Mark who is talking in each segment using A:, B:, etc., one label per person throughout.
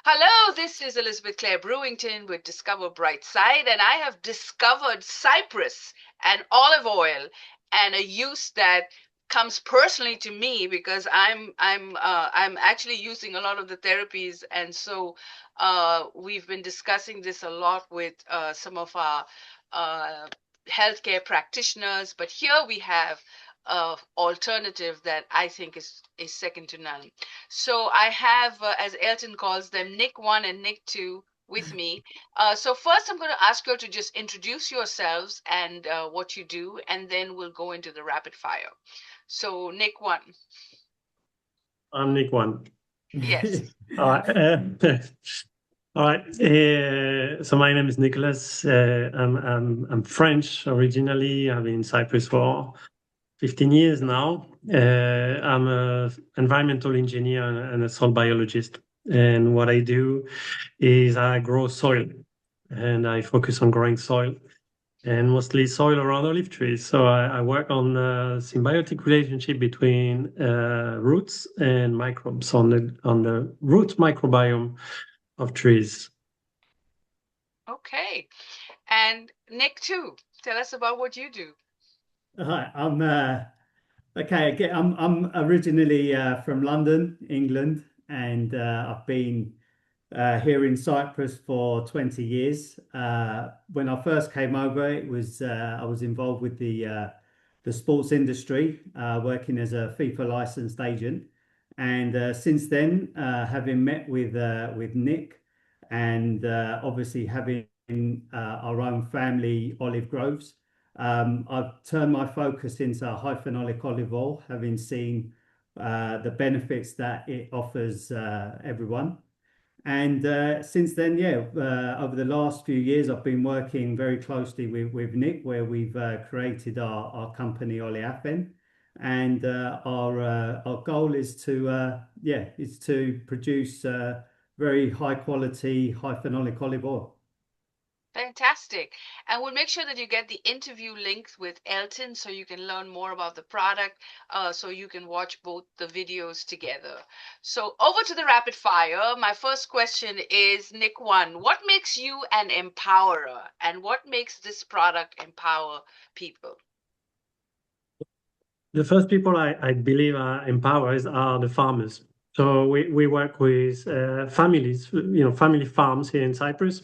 A: Hello, this is Elizabeth Clare Brewington with Discover Brightside, and I have discovered Cypress and olive oil, and a use that comes personally to me because I'm actually using a lot of the therapies, and so we've been discussing this a lot with some of our uh, healthcare practitioners. But here we have a alternative that I think is second to none. So I have, as Elton calls them, Nick 1 and Nick 2 with me. So first, I'm going to ask you to just introduce yourselves and what you do, and then we'll go into the rapid fire. So Nick 1,
B: I'm Nick One.
A: yes.
B: All right. All right. So my name is Nicolas. I'm French originally. I've been in Cyprus for 15 years now. I'm an environmental engineer and a soil biologist. And what I do is I grow soil, and I focus on growing soil and mostly soil around olive trees. So I work on the symbiotic relationship between roots and microbes on the root microbiome of trees.
A: Okay. And Nick 2, tell us about what you do.
C: Hi, I'm okay. Again, I'm originally from London, England, and I've been here in Cyprus for 20 years. When I first came over, it was I was involved with the sports industry, working as a FIFA licensed agent, and since then, having met with Nick, and obviously having our own family olive groves. I've turned my focus into high phenolic olive oil, having seen the benefits that it offers everyone. And since then, yeah, over the last few years, I've been working very closely with Nick, where we've created our company Oleaphen, and our goal is to is to produce very high quality, high phenolic olive oil.
A: Fantastic. And we'll make sure that you get the interview links with Elton so you can learn more about the product, so you can watch both the videos together. So, over to the rapid fire. My first question is Nick 1, what makes you an empowerer and what makes this product empower people?
B: The first people I believe are empowered are the farmers. So we work with families, family farms here in Cyprus,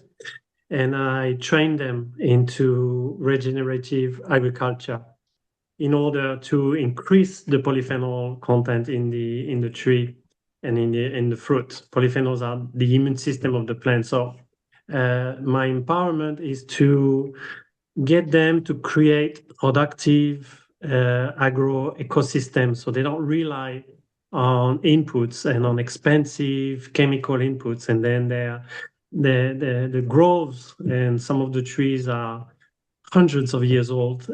B: and I train them into regenerative agriculture in order to increase the polyphenol content in the tree and in the fruit. Polyphenols are the immune system of the plant. So my empowerment is to get them to create productive agro ecosystems so they don't rely on inputs and on expensive chemical inputs, and then the groves and some of the trees are hundreds of years old,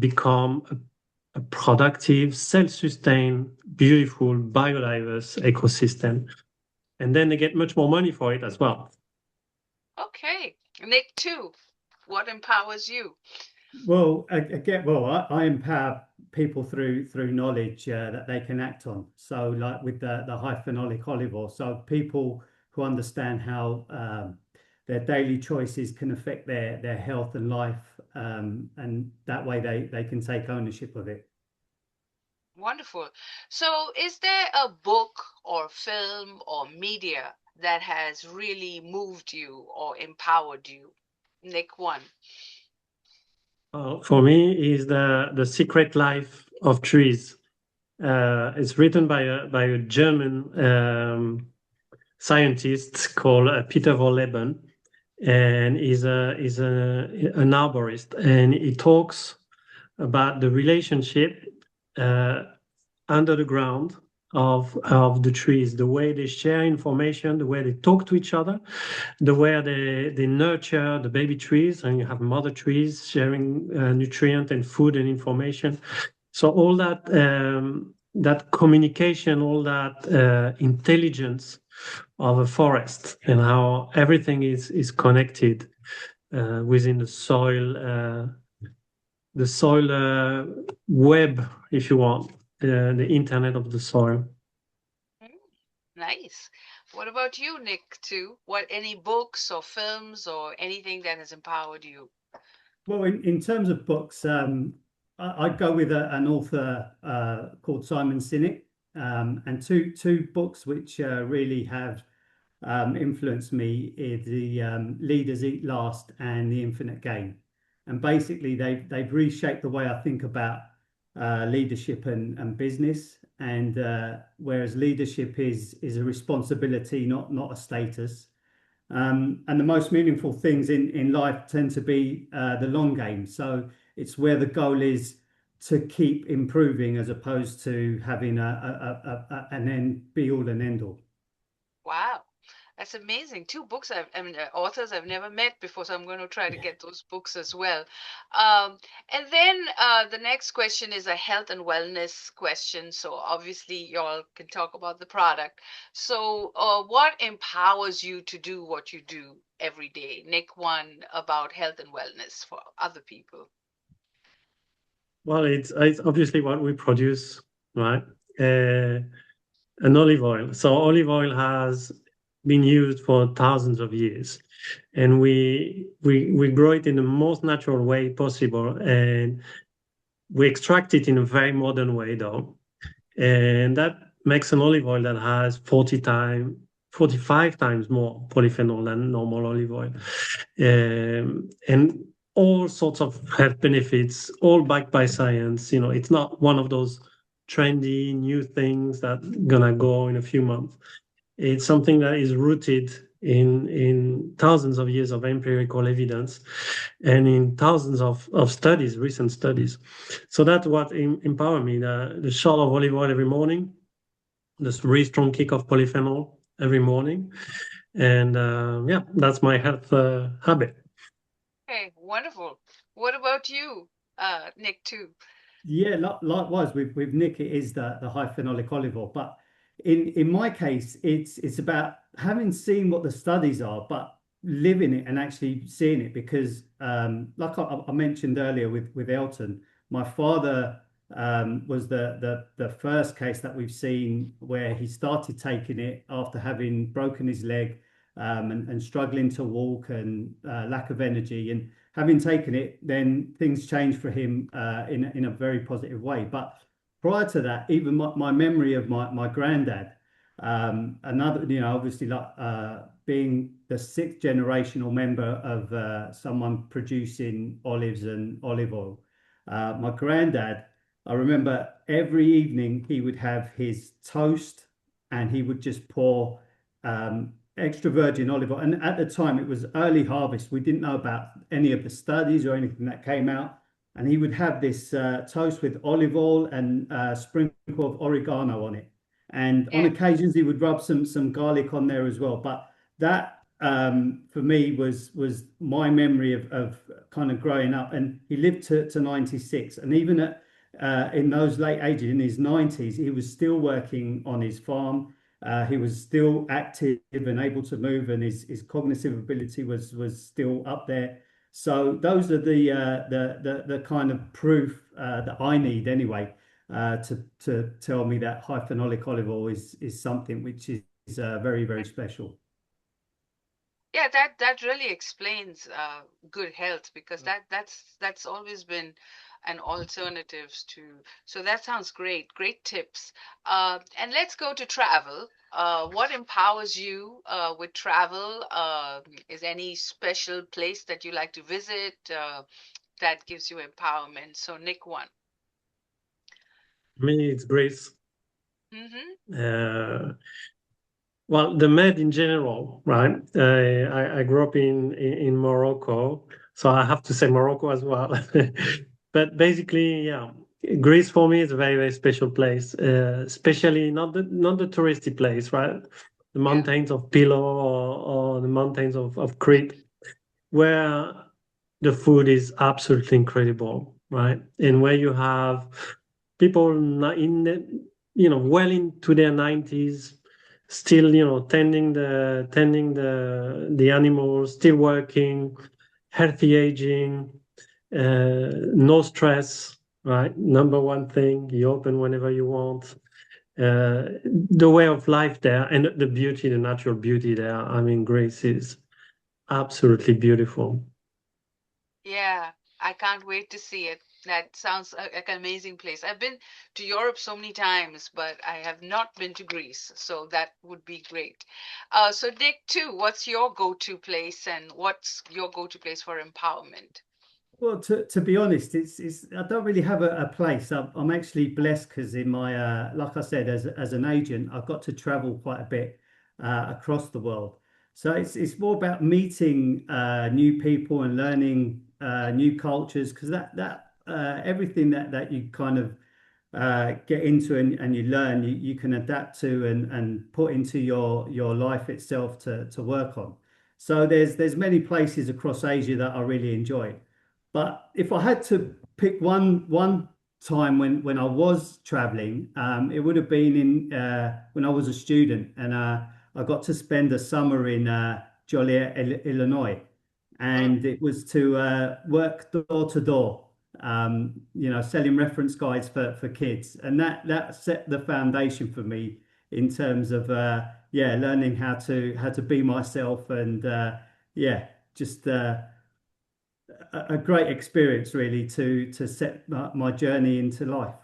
B: become a productive, self-sustained, beautiful, biodiverse ecosystem. And then they get much more money for it as well.
A: Okay. Nick 2, what empowers you?
C: Well, again, I empower people through knowledge that they can act on. So, like with the high phenolic olive oil, so people who understand how their daily choices can affect their health and life, and that way they can take ownership of it.
A: Wonderful. So, is there a book or film or media that has really moved you or empowered you? Nick 1.
B: For me, is the Secret Life of Trees. It's written by a German scientist called Peter Wolleben, and an arborist, and he talks about the relationship uh, under the ground of the trees, the way they share information, the way they talk to each other, the way they nurture the baby trees, and you have mother trees sharing nutrient and food and information. So all that communication, all that intelligence of a forest, and how everything is connected within the soil web, if you want, the internet of the soil.
A: Nice. What about you, Nick, too? Any books or films or anything that has empowered you?
C: Well, in terms of books, I'd go with an author called Simon Sinek, and two books which really have influenced me is the Leaders Eat Last and The Infinite Game. And basically, they've reshaped the way I think about leadership and business. And whereas leadership is a responsibility, not a status. And the most meaningful things in life tend to be the long game. So it's where the goal is to keep improving as opposed to having an end be all and end all.
A: Wow, that's amazing. Two books authors I've never met before, so I'm going to try to get those books as well. And then the next question is a health and wellness question. So obviously, y'all can talk about the product. So, what empowers you to do what you do every day? Nick, one about health and wellness for other people.
B: Well, it's obviously what we produce, right? An olive oil. So olive oil has been used for thousands of years, and we grow it in the most natural way possible, and we extract it in a very modern way, though, and that makes an olive oil that has 45 times more polyphenol than normal olive oil, and all sorts of health benefits, all backed by science. It's not one of those trendy new things that gonna go in a few months. It's something that is rooted in thousands of years of empirical evidence and in thousands of studies, recent studies. So that's what empowered me. The shot of olive oil every morning, this really strong kick of polyphenol every morning. And yeah, that's my health habit.
A: Okay, wonderful. What about you, Nick, too?
C: Yeah, likewise with Nick, it is the high phenolic olive oil. But in my case, it's about having seen what the studies are, but living it and actually seeing it. Because like I mentioned earlier with Elton, my father was the first case that we've seen where he started taking it after having broken his leg, and struggling to walk and lack of energy. And having taken it, then things changed for him in a very positive way. But prior to that, even my memory of my granddad, another, obviously, like being the sixth generational member of someone producing olives and olive oil. My granddad, I remember every evening he would have his toast and he would just pour extra virgin olive oil. And at the time, it was early harvest. We didn't know about any of the studies or anything that came out. And he would have this toast with olive oil and a sprinkle of oregano on it. And on
A: Yeah.
C: occasions, he would rub some garlic on there as well. But that, for me, was my memory of kind of growing up. And he lived to 96. And even in those late ages, in his 90s, he was still working on his farm. He was still active and able to move, and his cognitive ability was still up there. So those are the kind of proof that I need anyway, to tell me that high phenolic olive oil is something which is very, very special.
A: Yeah, that really explains good health, because that's always been an alternatives to. So that sounds great. Great tips. And let's go to travel. What empowers you with travel? Is any special place that you like to visit that gives you empowerment? So Nick, one.
B: Me, it's Greece.
A: Mm-hmm.
B: Well, the Med in general, right? I grew up in Morocco, so I have to say Morocco as well. But basically, yeah, Greece for me is a very, very special place, especially not the touristy place, right? The
A: Yeah.
B: mountains of Pilo, or the mountains of Crete, where the food is absolutely incredible, right? And where you have people well into their 90s, still, tending the animals, still working, healthy aging, no stress, right? Number one thing, you open whenever you want. the way of life there and the beauty, the natural beauty there. I mean, Greece is absolutely beautiful.
A: Yeah, I can't wait to see it. That sounds like an amazing place. I've been to Europe so many times, but I have not been to Greece, so that would be great. So Nick, too, what's your go-to place and what's your go-to place for empowerment?
C: Well, to be honest, it's I don't really have a place. I'm actually blessed because in my like I said, as an agent, I've got to travel quite a bit across the world. So it's more about meeting new people and learning new cultures because that everything that you kind of get into and you learn, you can adapt to and put into your life itself to work on. So there's many places across Asia that I really enjoy. But if I had to pick one time when I was traveling, it would have been in when I was a student and I got to spend a summer in Joliet, Illinois,
A: Mm.
C: and it was to work door to door, selling reference guides for kids, and that set the foundation for me in terms of learning how to be myself and yeah, just. A great experience really to set my journey into life.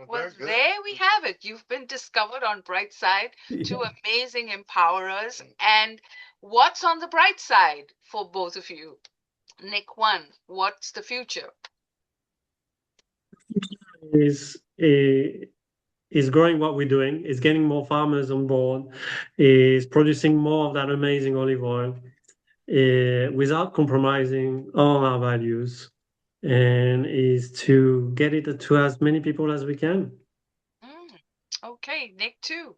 A: Well, there we have it. You've been discovered on Brightside, two
C: Yeah.
A: amazing empowerers. And what's on the bright side for both of you? Nick, one, what's the future?
B: Is is growing what we're doing, is getting more farmers on board, is producing more of that amazing olive oil without compromising all our values, and is to get it to as many people as we can.
A: Mm, okay, Nick, too.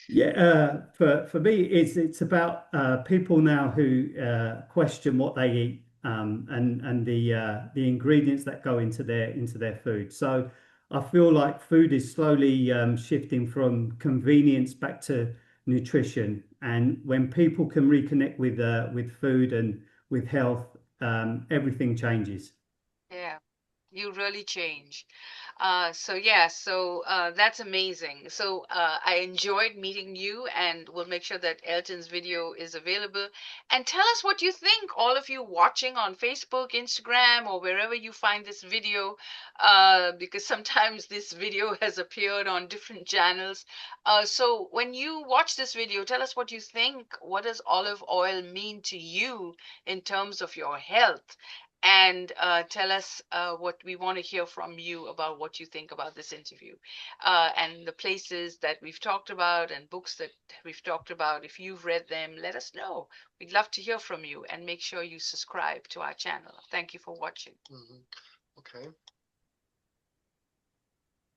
C: Yeah, for me, it's about people now who question what they eat and the ingredients that go into their food. So I feel like food is slowly shifting from convenience back to nutrition, and when people can reconnect with food and with health, everything changes.
A: Yeah, you really change. So that's amazing. I enjoyed meeting you, and we'll make sure that Elton's video is available. And tell us what you think, all of you watching on Facebook, Instagram, or wherever you find this video, because sometimes this video has appeared on different channels. So when you watch this video, tell us what you think. What does olive oil mean to you in terms of your health? And tell us what we want to hear from you about what you think about this interview and the places that we've talked about and books that we've talked about. If you've read them, let us know. We'd love to hear from you and make sure you subscribe to our channel. Thank you for watching.
D: Okay.